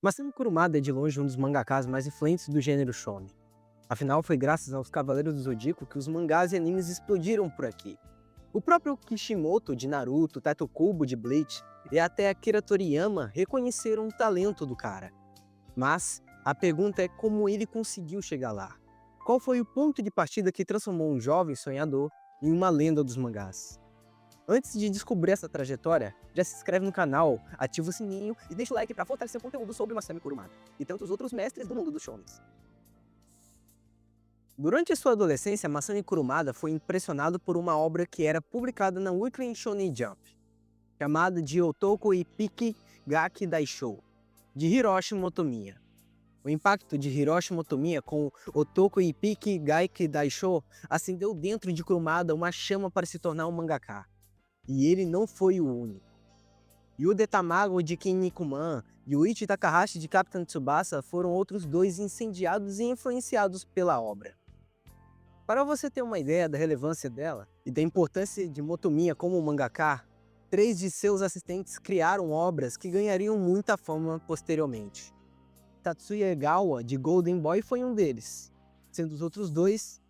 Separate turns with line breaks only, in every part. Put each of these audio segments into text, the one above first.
Masami Kurumada é de longe um dos mangakás mais influentes do gênero shonen. Afinal, foi graças aos Cavaleiros do Zodíaco que os mangás e animes explodiram por aqui. O próprio Kishimoto de Naruto, Taito Kubo de Bleach e até Akira Toriyama reconheceram o talento do cara. Mas a pergunta é como ele conseguiu chegar lá. Qual foi o ponto de partida que transformou um jovem sonhador em uma lenda dos mangás? Antes de descobrir essa trajetória, já se inscreve no canal, ativa o sininho e deixa o like para fortalecer o conteúdo sobre Masami Kurumada e tantos outros mestres do mundo dos shonens. Durante sua adolescência, Masami Kurumada foi impressionado por uma obra que era publicada na Weekly Shonen Jump, chamada de Otoko Ippiki Gaki Daishou, de Hiroshi Motomiya. O impacto de Hiroshi Motomiya com Otoko Ippiki Gaki Daishou acendeu dentro de Kurumada uma chama para se tornar um mangaka. E ele não foi o único. Yude Tamago de Kinnikuman e Yuichi Takahashi de Captain Tsubasa foram outros dois incendiados e influenciados pela obra. Para você ter uma ideia da relevância dela e da importância de Motomiya como mangaka, 3 de seus assistentes criaram obras que ganhariam muita fama posteriormente. Tatsuya Egawa de Golden Boy foi um deles, sendo os outros dois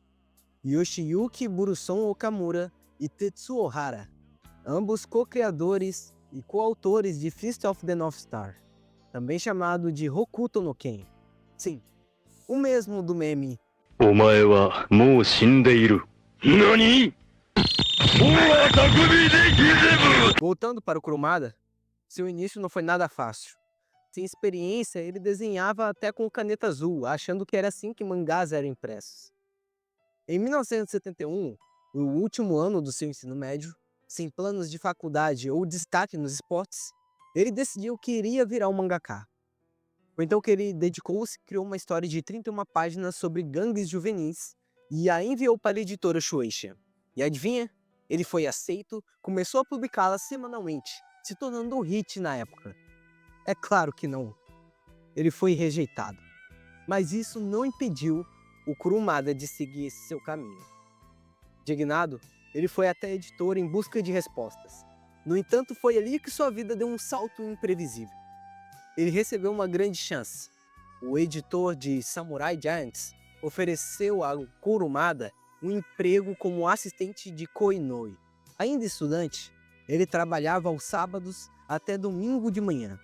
Yoshiyuki Buruson Okamura e Tetsuo Ohara, ambos co-criadores e coautores de Fist of the North Star, também chamado de Hokuto no Ken. Sim, o mesmo do meme
お前はもう死んでいる。何？
Voltando para o Kurumada, seu início não foi nada fácil. Sem experiência, ele desenhava até com caneta azul, achando que era assim que mangás eram impressos. Em 1971, o último ano do seu ensino médio, sem planos de faculdade ou destaque nos esportes, ele decidiu que iria virar um mangaka. Foi então que ele dedicou-se e criou uma história de 31 páginas sobre gangues juvenis e a enviou para a editora Shueisha. E adivinha? Ele foi aceito, começou a publicá-la semanalmente, se tornando um hit na época. É claro que não. Ele foi rejeitado. Mas isso não impediu o Kurumada de seguir esse seu caminho. Indignado, ele foi até a editora em busca de respostas. No entanto, foi ali que sua vida deu um salto imprevisível. Ele recebeu uma grande chance. O editor de Samurai Giants ofereceu a Kurumada um emprego como assistente de Koinoi. Ainda estudante, ele trabalhava aos sábados até domingo de manhã,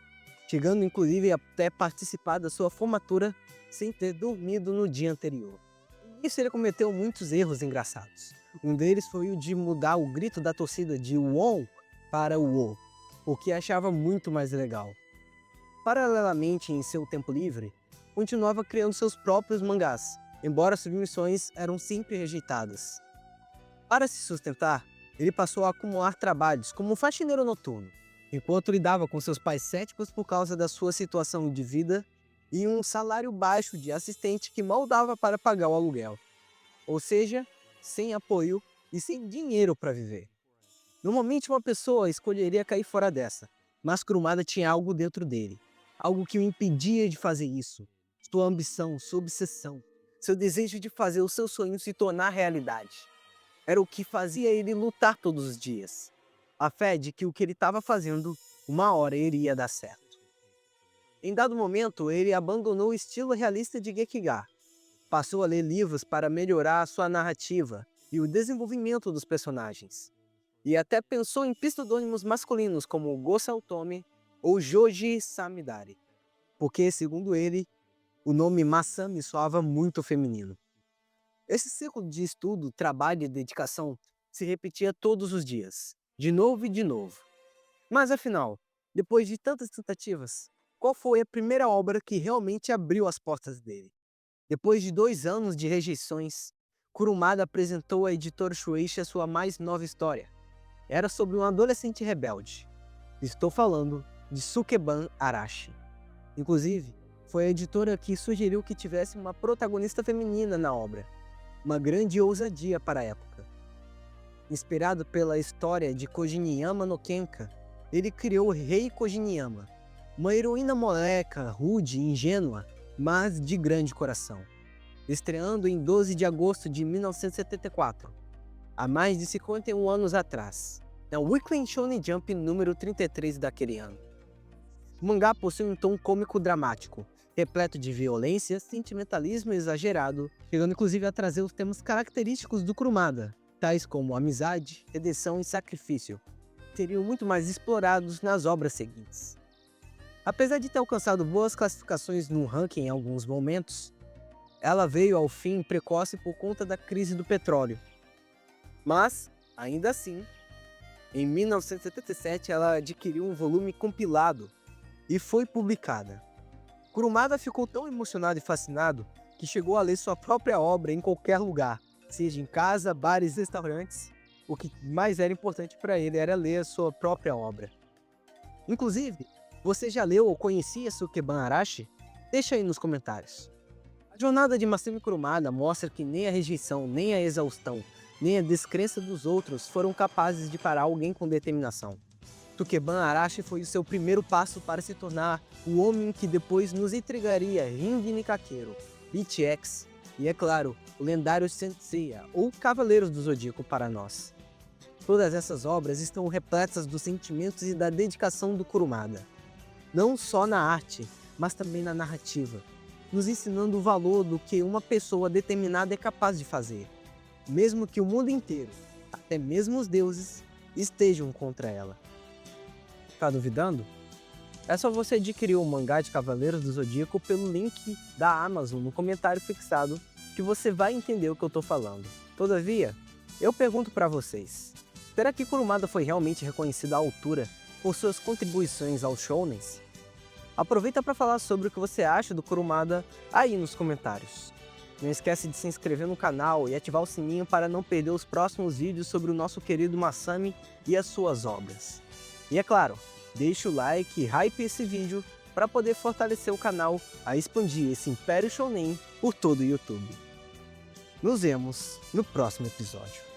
chegando inclusive até participar da sua formatura sem ter dormido no dia anterior. Nisso ele cometeu muitos erros engraçados. Um deles foi o de mudar o grito da torcida de WON para WO, o que achava muito mais legal. Paralelamente, em seu tempo livre, continuava criando seus próprios mangás, embora submissões eram sempre rejeitadas. Para se sustentar, ele passou a acumular trabalhos como faxineiro noturno, enquanto lidava com seus pais céticos por causa da sua situação de vida e um salário baixo de assistente que mal dava para pagar o aluguel. Ou seja, sem apoio e sem dinheiro para viver. Normalmente uma pessoa escolheria cair fora dessa, mas Kurumada tinha algo dentro dele. Algo que o impedia de fazer isso. Sua ambição, sua obsessão, seu desejo de fazer o seu sonho se tornar realidade. Era o que fazia ele lutar todos os dias. A fé de que o que ele estava fazendo, uma hora iria dar certo. Em dado momento, ele abandonou o estilo realista de Gekiga. Passou a ler livros para melhorar a sua narrativa e o desenvolvimento dos personagens. E até pensou em pseudônimos masculinos como Gosei Otome ou Joji Samidari, porque, segundo ele, o nome Masami soava muito feminino. Esse ciclo de estudo, trabalho e dedicação se repetia todos os dias, de novo e de novo. Mas afinal, depois de tantas tentativas, qual foi a primeira obra que realmente abriu as portas dele? Depois de 2 anos de rejeições, Kurumada apresentou à editora Shueisha sua mais nova história. Era sobre um adolescente rebelde. Estou falando de Sukeban Arashi. Inclusive, foi a editora que sugeriu que tivesse uma protagonista feminina na obra. Uma grande ousadia para a época. Inspirado pela história de Kojiniyama no Kenka, ele criou Rei Kojiniyama, uma heroína moleca, rude e ingênua, mas de grande coração. Estreando em 12 de agosto de 1974, há mais de 51 anos atrás, na Weekly Shonen Jump número 33 daquele ano. O mangá possui um tom cômico dramático, repleto de violência, sentimentalismo exagerado, chegando inclusive a trazer os temas característicos do Kurumada, tais como amizade, redenção e sacrifício, que seriam muito mais explorados nas obras seguintes. Apesar de ter alcançado boas classificações no ranking em alguns momentos, ela veio ao fim precoce por conta da crise do petróleo. Mas, ainda assim, em 1977 ela adquiriu um volume compilado e foi publicada. Kurumada ficou tão emocionado e fascinado que chegou a ler sua própria obra em qualquer lugar, seja em casa, bares, restaurantes. O que mais era importante para ele era ler a sua própria obra. Inclusive, você já leu ou conhecia Sukeban Arashi? Deixa aí nos comentários. A jornada de Masami Kurumada mostra que nem a rejeição, nem a exaustão, nem a descrença dos outros foram capazes de parar alguém com determinação. Sukeban Arashi foi o seu primeiro passo para se tornar o homem que depois nos entregaria Ring Nikakero, Bleach X e, é claro, o lendário Senseiya, ou Cavaleiros do Zodíaco para nós. Todas essas obras estão repletas dos sentimentos e da dedicação do Kurumada, não só na arte, mas também na narrativa, nos ensinando o valor do que uma pessoa determinada é capaz de fazer, mesmo que o mundo inteiro, até mesmo os deuses, estejam contra ela. Tá duvidando? É só você adquirir o mangá de Cavaleiros do Zodíaco pelo link da Amazon no comentário fixado que você vai entender o que eu tô falando. Todavia, eu pergunto pra vocês, será que Kurumada foi realmente reconhecido à altura por suas contribuições aos shounens? Aproveita para falar sobre o que você acha do Kurumada aí nos comentários. Não esquece de se inscrever no canal e ativar o sininho para não perder os próximos vídeos sobre o nosso querido Masami e as suas obras. E é claro, deixa o like e hype esse vídeo para poder fortalecer o canal a expandir esse Império Shounen por todo o YouTube. Nos vemos no próximo episódio.